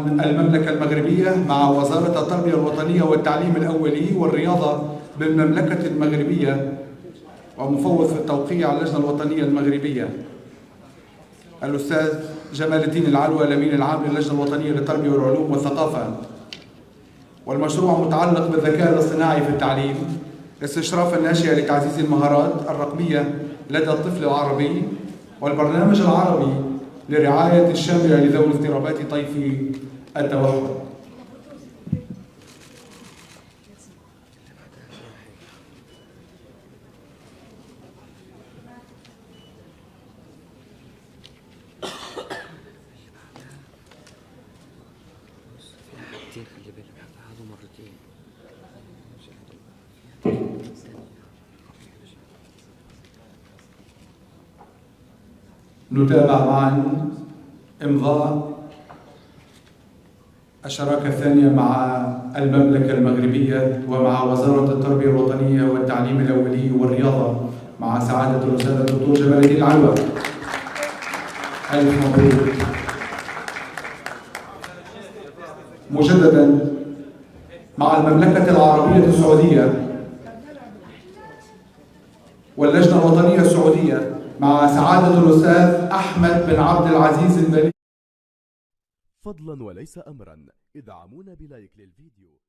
المملكة المغربية مع وزارة التربية الوطنية والتعليم الأولي والرياضة بالمملكة المغربية ومفوض في التوقيع على اللجنة الوطنية المغربية الأستاذ جمال الدين العلوى الأمين العام للجنة الوطنية للتربية والعلوم والثقافة. والمشروع متعلق بالذكاء الاصطناعي في التعليم، استشراف الناشئة لتعزيز المهارات الرقمية لدى الطفل العربي، والبرنامج العربي للرعاية الشاملة لذوي اضطرابات طيف التوحد. خلي بالك هذا مرتين. نتابع معا إمضاء الشراكة الثانية مع المملكة المغربية ومع وزارة التربية الوطنية والتعليم الأولي والرياضة مع سعادة الأستاذ الدكتور جمال الدين العلوى. ألف مبروك. مجددا مع المملكة العربية السعودية واللجنة الوطنية السعودية مع سعادة الأستاذ أحمد بن عبد العزيز الملك. فضلا وليس أمرا ادعمونا بلايك للفيديو.